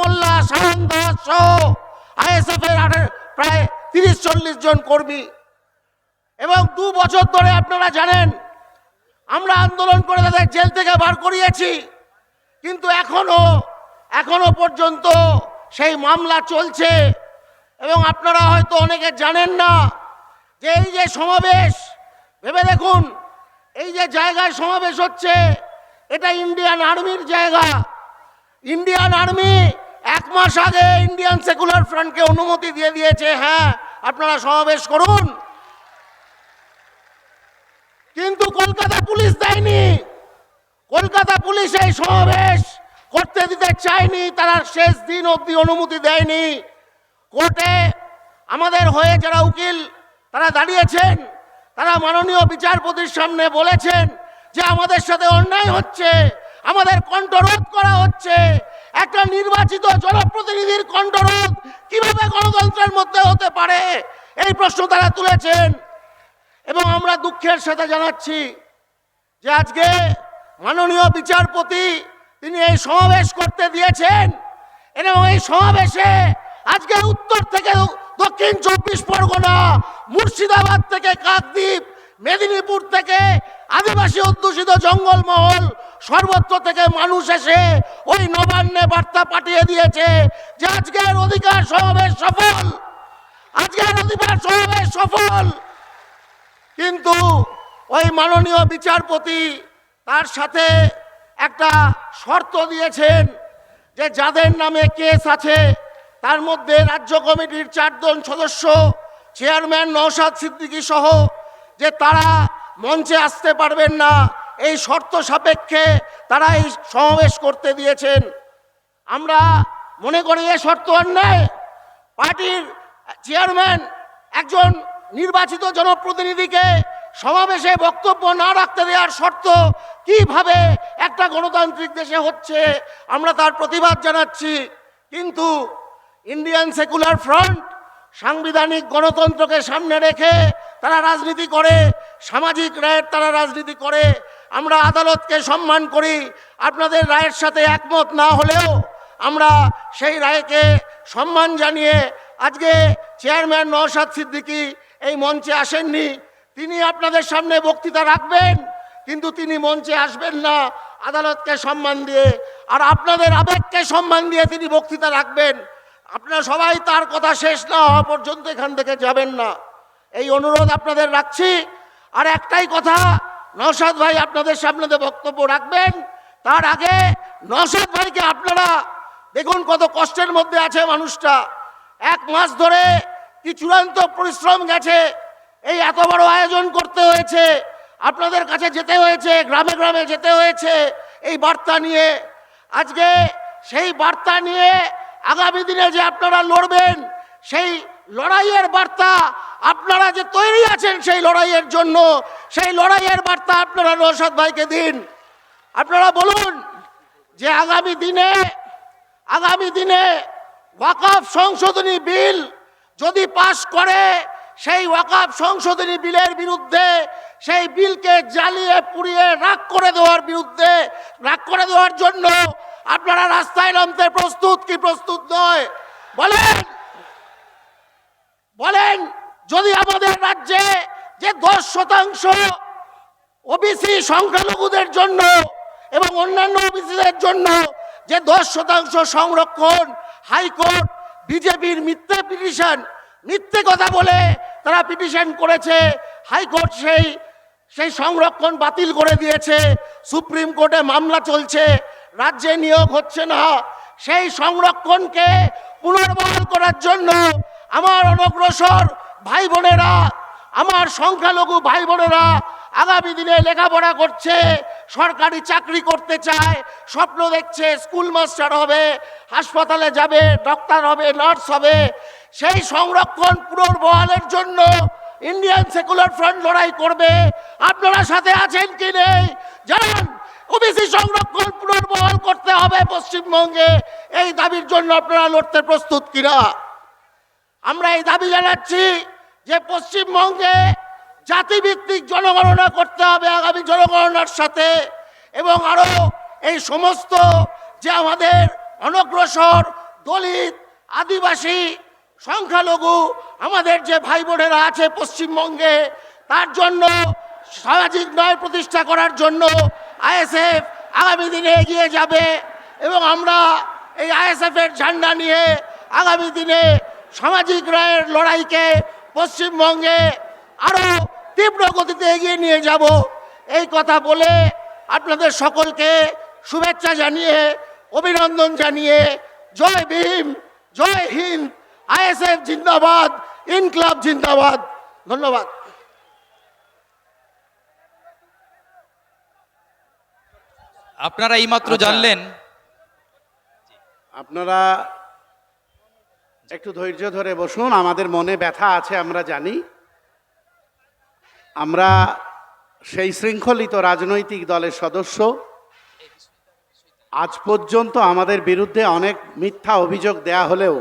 মোল্লা, শাহান দাস সহ আইএসএফ এর প্রায় 30-40 জন কর্মী। এবং 2 বছর ধরে আপনারা জানেন আমরা আন্দোলন করে তাদের জেল থেকে বার করিয়েছি, কিন্তু এখনো পর্যন্ত সেই মামলা চলছে। এবং আপনারা হয়তো অনেকে জানেন না যে এই যে সমাবেশ, ভেবে দেখুন, এই যে জায়গায় সমাবেশ হচ্ছে এটা ইন্ডিয়ান আর্মির জায়গা। ইন্ডিয়ান আর্মি 1 মাস আগে ইন্ডিয়ান সেকুলার ফ্রন্টকে অনুমতি দিয়ে দিয়েছে, হ্যাঁ আপনারা সমাবেশ করুন, কিন্তু কলকাতা পুলিশ দেয়নি। কলকাতা পুলিশ এই সমাবেশ করতে দিতে চায়নি, তারা শেষ দিন অবধি অনুমতি দেয়নি। কোর্টে আমাদের হয়ে যারা উকিল তারা দাঁড়িয়েছেন, তারা মাননীয় বিচারপতির সামনে বলেছেন যে আমাদের সাথে অন্যায় হচ্ছে, আমাদের কণ্ঠরোধ করা হচ্ছে। একটা নির্বাচিত জনপ্রতিনিধির কণ্ঠরোধ কিভাবে গণতন্ত্রের মধ্যে হতে পারে, এই প্রশ্ন তারা তুলেছেন। এবং আমরা দুঃখের সাথে জানাচ্ছি যে আজকে মাননীয় বিচারপতি তিনি এই সমাবেশ করতে দিয়েছেন, এবং এই সমাবেশে আজকে উত্তর থেকে দক্ষিণ 24 পরগনা, মুর্শিদাবাদ থেকে কাকদ্বীপ, মেদিনীপুর থেকে আদিবাসী অধ্যুষিত জঙ্গলমহল, সর্বত্র থেকে মানুষ এসে ওই নবান্নে বার্তা পাঠিয়ে দিয়েছে যে আজকের অধিকার সমাবেশ সফল, আজকের অধিকার সমাবেশ সফল। কিন্তু ওই মাননীয় বিচারপতি তার সাথে একটা শর্ত দিয়েছেন যে যাদের নামে কেস আছে তার মধ্যে রাজ্য কমিটির 4 জন সদস্য, চেয়ারম্যান নওশাদ সিদ্দিকী সহ, যে তারা মঞ্চে আসতে পারবেন না, এই শর্ত সাপেক্ষে তারা এই সমাবেশ করতে দিয়েছেন। আমরা মনে করি এই শর্ত অন্যায়। পার্টির চেয়ারম্যান একজন নির্বাচিত জনপ্রতিনিধিকে সমাবেশে বক্তব্য না রাখতে দেওয়ার শর্ত কিভাবে একটা গণতান্ত্রিক দেশে হচ্ছে, আমরা তার প্রতিবাদ জানাচ্ছি। কিন্তু ইন্ডিয়ান সেকুলার ফ্রন্ট সাংবিধানিক গণতন্ত্রকে সামনে রেখে তারা রাজনীতি করে, সামাজিক রায়ের তারা রাজনীতি করে। আমরা আদালতকে সম্মান করি, আপনাদের রায়ের সাথে একমত না হলেও আমরা সেই রায়কে সম্মান জানিয়ে আজকে চেয়ারম্যান নওশাদ সিদ্দিকী এই মঞ্চে আসেননি। তিনি আপনাদের সামনে বক্তৃতা রাখবেন, কিন্তু তিনি মঞ্চে আসবেন না আদালতকে সম্মান দিয়ে, আর আপনাদের আবেগকে সম্মান দিয়ে তিনি বক্তৃতা রাখবেন। আপনারা সবাই তার কথা শেষ না হওয়া পর্যন্ত এখান থেকে যাবেন না, এই অনুরোধ আপনাদের রাখছি। আর একটাই কথা, নওশাদ ভাই আপনাদের সামনে বক্তব্য রাখবেন, তার আগে নওশাদ ভাইকে আপনারা দেখুন কত কষ্টের মধ্যে আছে মানুষটা। 1 মাস ধরে কি চূড়ান্ত পরিশ্রম গেছে, এই এত বড় আয়োজন করতে হয়েছে, আপনাদের কাছে যেতে হয়েছে, গ্রামে গ্রামে যেতে হয়েছে এই বার্তা নিয়ে। আজকে সেই বার্তা নিয়ে আগামী দিনে যে আপনারা লড়বেন, সেই লড়াইয়ের বার্তা আপনারা যে তৈরি আছেন সেই লড়াইয়ের জন্য, সেই লড়াইয়ের বার্তা আপনারা নওশাদ ভাইকে দিন। আপনারা বলুন যে আগামী দিনে ওয়াকফ সংশোধনী বিল যদি পাশ করে, সেই ওয়াকফ সংশোধনী বিলের বিরুদ্ধে, সেই বিলকে জ্বালিয়ে পুড়িয়ে রাগ করে দেওয়ার জন্য আপনারা রাস্তায় নামতে প্রস্তুত কি প্রস্তুত নয়? বলেন যদি আমাদের রাজ্যে যে 10% ওবিসি সংখ্যালঘুদের জন্য এবং অন্যান্য ওবিসিদের জন্য যে 10% সংরক্ষণ, হাইকোর্ট বিজেপির মিথ্যে কথা বলে তারা পিটিশন করেছে, হাইকোর্ট সেই সংরক্ষণ বাতিল করে দিয়েছে, সুপ্রিম কোর্টে মামলা চলছে, রাজ্যে নিয়োগ হচ্ছে না, সেই সংরক্ষণকে পুনর্বহাল করার জন্য আমার অনগ্রসর ভাই বোনেরা, আমার সংখ্যালঘু ভাই বোনেরা আগামী দিনে লেখাপড়া করছে, সরকারি চাকরি করতে চায়, স্বপ্ন দেখছে স্কুল মাস্টার হবে, হাসপাতালে যাবে, ডক্টর হবে, নার্স হবে, সেই সংরক্ষণ পুনর্বহালের জন্য ইন্ডিয়ান সেকুলার ফ্রন্ট লড়াই করবে। আপনারা সাথে আছেন কি নেই জানেন? ওবিসি সংরক্ষণ পুনর্বহাল করতে হবে পশ্চিমবঙ্গে, এই দাবির জন্য আপনারা লড়তে প্রস্তুত কিনা? আমরা এই দাবি জানাচ্ছি যে পশ্চিমবঙ্গে জাতিভিত্তিক জনগণনা করতে হবে আগামী জনগণনার সাথে, এবং আরো এই সমস্ত যে আমাদের অনগ্রসর দলিত, আদিবাসী, সংখ্যালঘু আমাদের যে ভাই বোনেরা আছে পশ্চিমবঙ্গে, তার জন্য সামাজিক ন্যায় প্রতিষ্ঠা করার জন্য আইএসএফ আগামী দিনে এগিয়ে যাবে এবং আমরা এই আইএসএফের ঝান্ডা নিয়ে আগামী দিনে সামাজিক ন্যায়ের লড়াইকে পশ্চিমবঙ্গে আরও তীব্র গতিতে এগিয়ে নিয়ে যাব। এই কথা বলে আপনাদের সকলকে শুভেচ্ছা জানিয়ে, অভিনন্দন জানিয়ে, জয় ভীম, জয় হিন্দ, আইএসএফ জিন্দাবাদ, ইনকলাব জিন্দাবাদ। ধন্যবাদ। আপনারা এইমাত্র জানলেন। আপনারা একটু ধৈর্য ধরে বসুন, আমাদের মনে ব্যথা আছে আমরা জানি। আমরা সেই শৃঙ্খলিত রাজনৈতিক দলের সদস্য। আজ পর্যন্ত আমাদের বিরুদ্ধে অনেক মিথ্যা অভিযোগ দেয়া হলেও